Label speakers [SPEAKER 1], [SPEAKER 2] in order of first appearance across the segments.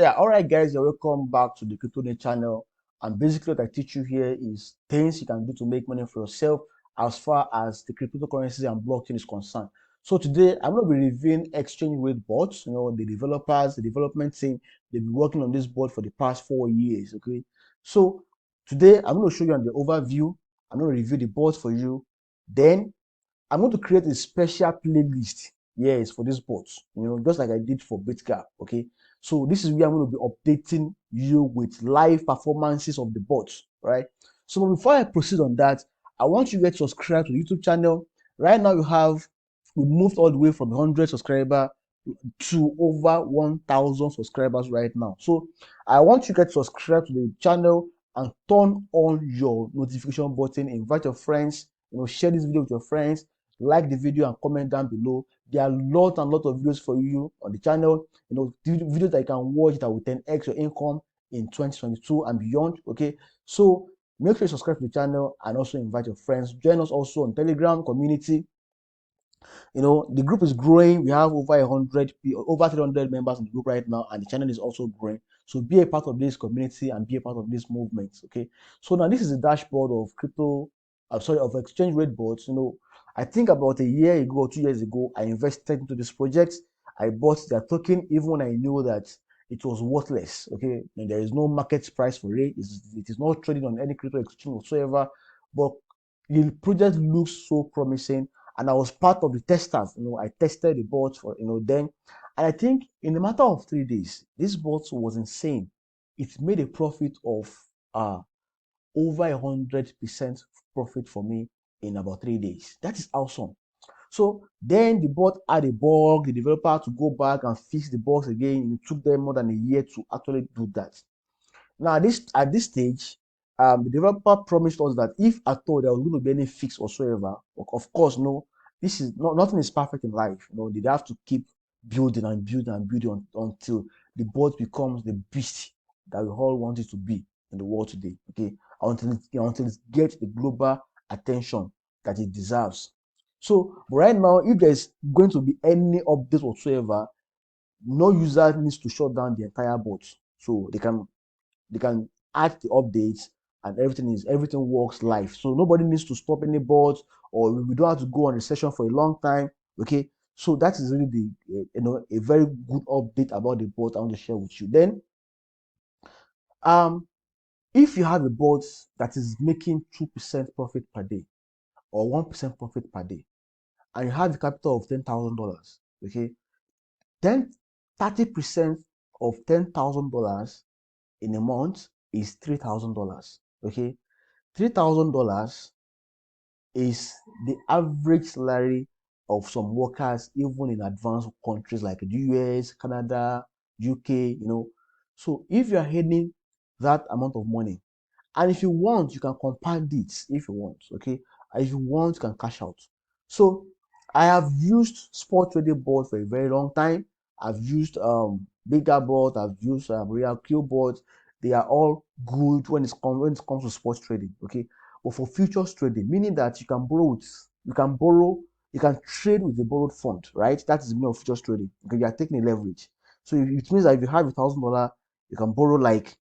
[SPEAKER 1] Yeah, all right, guys, you're welcome back to the CryptoNet channel. And basically, what I teach you here is things you can do to make money for yourself as far as the cryptocurrency and blockchain is concerned. So today, I'm going to be reviewing Xchangerate bots. The developers, the development team, they've been working on this bot for the past 4 years. Okay, so today I'm going to show you on the overview. I'm going to review the bot for you. Then I'm going to create a special playlist, yes, for this bot, just like I did for BitGap. Okay, so this is where I'm going to be updating you with live performances of the bot, right? So before I proceed on that, I want you guys to subscribe to the YouTube channel. Right now, we moved all the way from 100 subscriber to over 1,000 subscribers right now. So I want you guys to subscribe to the channel and turn on your notification button. Invite your friends, share this video with your friends, like the video and comment down below. There are lot and lot of videos for you on the channel, videos that you can watch that will 10x your income in 2022 and beyond. Okay, so make sure you subscribe to the channel and also invite your friends. Join us also on Telegram community. The group is growing. We have over 300 members in the group right now, and the channel is also growing. So be a part of this community and be a part of this movement. Okay, so now this is the dashboard of of exchange rate bots. I think about a year ago or 2 years ago, I invested into this project. I bought their token even when I knew that it was worthless. Okay, and there is no market price for it. It is not trading on any crypto exchange whatsoever. But the project looks so promising, and I was part of the testers. I tested the bot for then, and I think in a matter of 3 days, this bot was insane. It made a profit of over 100% profit for me in about 3 days. That is awesome. So then the bot had a bug. The developer had to go back and fix the bugs again. It took them more than a year to actually do that. Now, at this stage, the developer promised us that if at all there was going to be any fix whatsoever, of course, no, this is nothing is perfect in life. They have to keep building and building and building until the bot becomes the beast that we all want it to be in the world today. Okay, until it gets the global attention that it deserves. So, but right now, if there's going to be any update whatsoever, no user needs to shut down the entire bot, so they can add the updates, and everything works live. So nobody needs to stop any bots, or we don't have to go on a session for a long time. Okay, so that is really a very good update about the bot I want to share with you. Then if you have a bot that is making 2% profit per day or 1% profit per day, and you have a capital of $10,000, okay, then 30% of $10,000 in a month is $3,000. Okay, $3,000 is the average salary of some workers, even in advanced countries like the US, Canada, UK. So if you are earning that amount of money, and if you want, you can compound it if you want. Okay, and if you want, you can cash out. So I have used spot trading bot for a very long time. I've used bigger bot, I've used real Q bot. They are all good when it comes to spot trading. Okay, but for futures trading, meaning that you can trade with the borrowed fund, right? That is the meaning of futures trading. Okay, you are taking a leverage. So it means that if you have $1,000, you can borrow like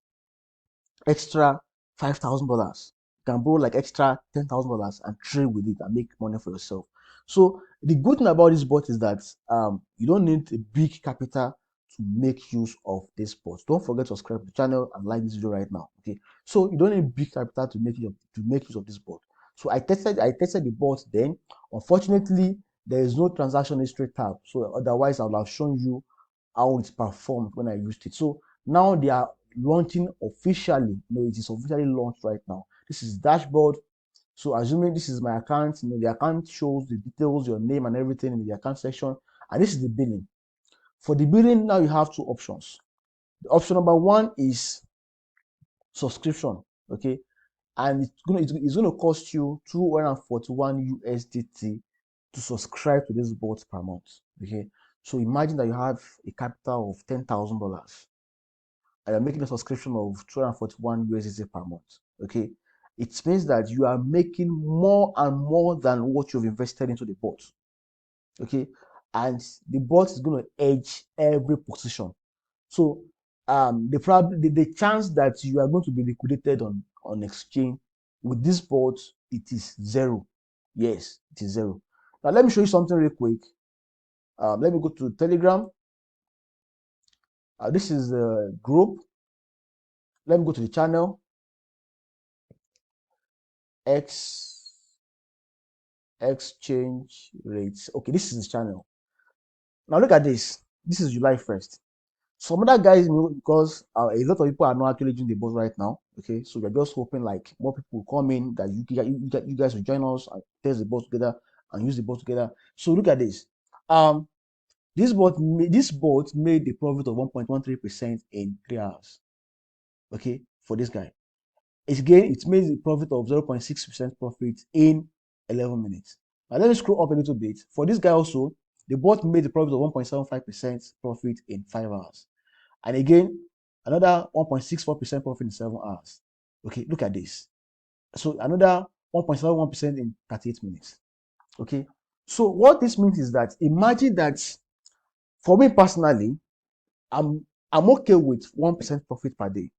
[SPEAKER 1] extra $5,000. You can borrow like extra $10,000 and trade with it and make money for yourself. So the good thing about this bot is that you don't need a big capital to make use of this bot. Don't forget to subscribe to the channel and like this video right now. Okay, so you don't need big capital to make use of this bot. So I tested the bot. Then unfortunately there is no transaction history tab, so otherwise I would have shown you how it performed when I used it. So now they are launching officially. It is officially launched right now. This is dashboard. So assuming this is my account, the account shows the details, your name and everything in the account section. And this is the billing. For the billing, now you have two options. The option number one is subscription. Okay, and it's gonna cost you 241 USDT to subscribe to this bot per month. Okay, so imagine that you have a capital of $10,000. I am making a subscription of 241 USDT per month. Okay, it means that you are making more and more than what you've invested into the bot. Okay, and the bot is going to edge every position. So the chance that you are going to be liquidated on exchange with this bot, it is zero. Yes, it is zero. Now let me show you something real quick. Let me go to Telegram. This is the group. Let me go to the channel. Exchange rates. Okay, this is the channel. Now look at this. This is July 1st. Some other guys, because a lot of people are not actually doing the bot right now. Okay, so we're just hoping like more people will come in, that you guys will join us and test the bot together and use the bot together. So look at this. This bot made the profit of 1.13% in 3 hours. Okay, for this guy. It made a profit of 0.6% profit in 11 minutes. Now let me scroll up a little bit. For this guy also, the bot made a profit of 1.75% profit in 5 hours. And again, another 1.64% profit in 7 hours. Okay, look at this. So another 1.71% in 38 minutes. Okay, so what this means is that imagine that for me personally, I'm okay with 1% profit per day.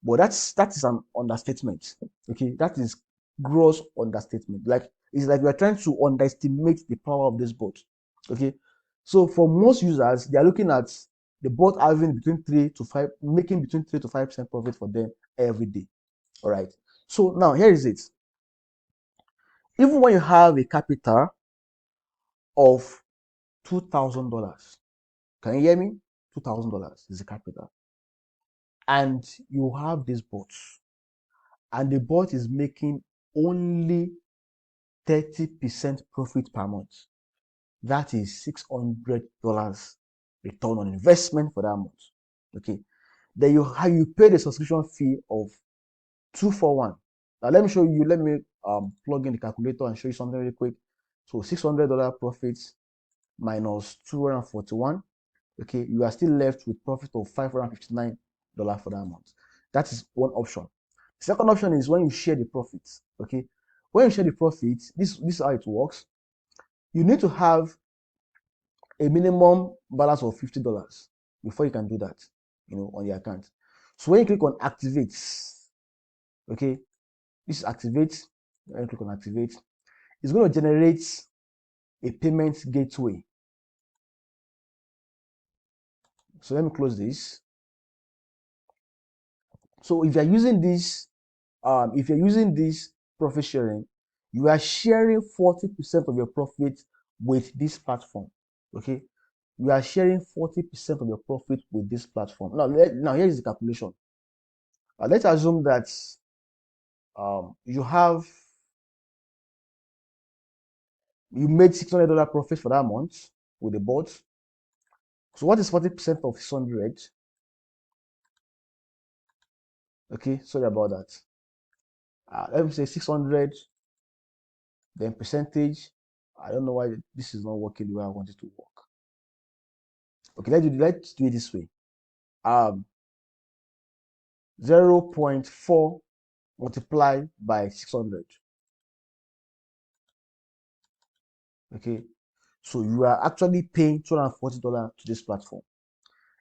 [SPEAKER 1] But that is an understatement. Okay, that is gross understatement. Like it's like we are trying to underestimate the power of this bot. Okay, so for most users, they are looking at the bot having between 3 to 5, making between 3 to 5% profit for them every day. All right. So now here is it. Even when you have a capital of $2,000, can you hear me? $2,000 is the capital, and you have this bot, and the bot is making only 30% profit per month. That is $600 return on investment for that month. Okay. Then you pay the subscription fee of 241. Now let me show you. Let me plug in the calculator and show you something really quick. So $600 profits minus 241. Okay, you are still left with profit of $559 for that month. That is one option. The second option is when you share the profits. Okay, when you share the profits, this is how it works. You need to have a minimum balance of $50 before you can do that, on your account. So when you click on activate, okay, this is activate. When you click on activate, it's going to generate a payment gateway. So let me close this. So if you're using this profit sharing, you are sharing 40% of your profit with this platform. Okay, you are sharing 40% of your profit with this platform. Now here is the calculation. Let's assume that you made $600 profit for that month with the bot. So what is 40% of 600? Okay, sorry about that. Let me say 600, then percentage. I don't know why this is not working the way I want it to work. Okay, let's do it this way. 0.4 multiplied by 600. Okay, so you are actually paying $240 to this platform.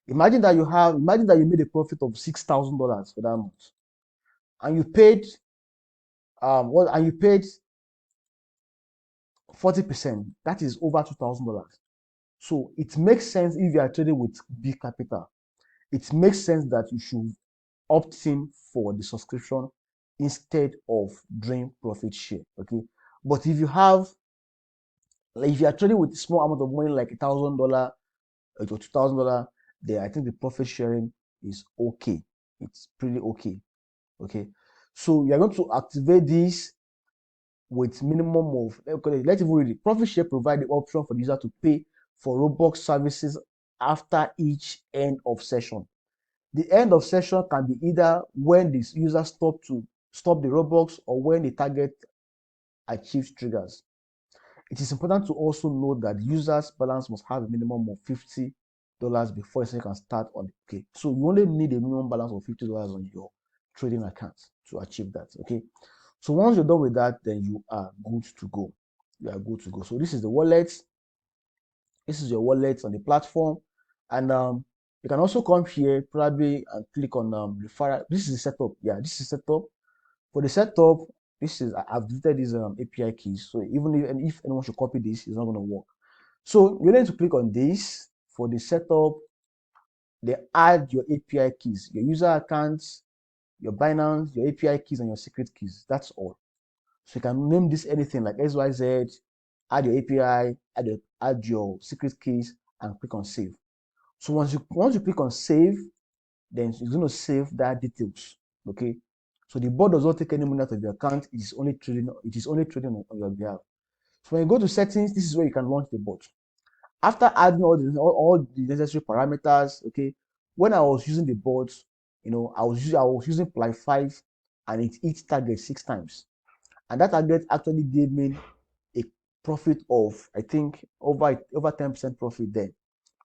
[SPEAKER 1] Imagine that you made a profit of $6,000 for that month, and you paid 40%. That is over $2,000. So it makes sense if you are trading with big capital. It makes sense that you should opt in for the subscription instead of doing profit share. Okay, but if you are trading with a small amount of money, like $1,000 or $2,000, then I think the profit sharing is okay. It's pretty okay. Okay, so you are going to activate this with minimum of, let's even read it. Profit share provide the option for the user to pay for Roblox services after each end of session. The end of session can be either when the user stop the Roblox or when the target achieves triggers. It is important to also note that the user's balance must have a minimum of $50 before you can start on it. Okay, so you only need a minimum balance of $50 on your trading account to achieve that. Okay, so once you're done with that, then you are good to go. You are good to go. So this is the wallet. This is your wallet on the platform, and You can also come here probably and click on referral. This is the setup. Yeah, this is setup. For the setup, this is I've deleted these API keys. So even if anyone should copy this, it's not going to work. So you need to click on this for the setup. They add your API keys, your user accounts, your Binance, your API keys, and your secret keys. That's all. So you can name this anything like XYZ, add your API, add your secret keys, and click on save. So once you click on save, then it's going to save that details. Okay. So the bot does not take any money out of your account. It is only trading. It is only trading on your behalf. So when you go to settings, this is where you can launch the bot. After adding all the necessary parameters, okay. When I was using the bot, I was using Ply 5, and it hit target 6 times, and that target actually gave me a profit of, I think, over 10% profit then.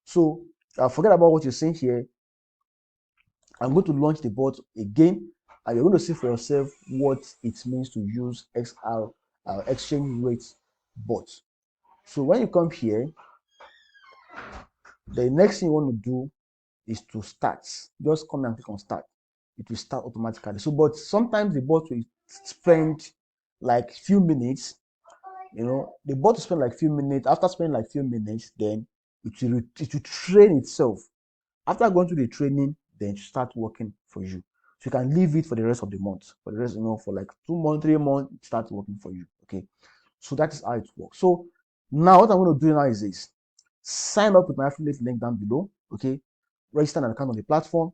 [SPEAKER 1] So forget about what you're seeing here. I'm going to launch the bot again, and you're going to see for yourself what it means to use exchange rate bot. So when you come here, the next thing you want to do is to start. Just come and click on start. It will start automatically. So, but sometimes the bot will spend like few minutes. The bot will spend like few minutes. After spending like few minutes, then it will train itself. After going through the training, then it start working for you. So you can leave it for the rest of the month. For the rest, for like 2 months, 3 months, it starts working for you. Okay. So that is how it works. So now what I'm going to do now is this. Sign up with my affiliate link down below. Okay. Register an account on the platform.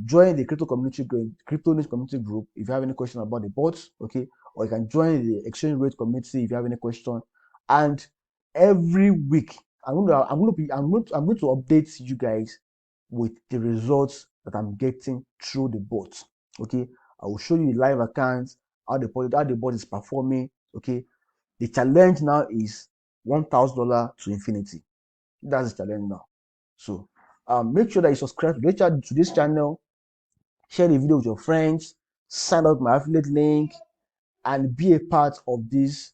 [SPEAKER 1] Join the crypto niche community group if you have any question about the bots. Okay. Or you can join the exchange rate community if you have any question. And every week I'm going to update you guys with the results that I'm getting through the bot. Okay, I will show you the live accounts, how the bot is performing. Okay, the challenge now is $1,000 to infinity. That's the challenge now. So make sure that you subscribe to this channel, share the video with your friends, sign up my affiliate link, and be a part of this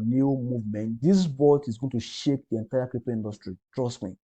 [SPEAKER 1] new movement. This bot is going to shape the entire crypto industry. Trust me.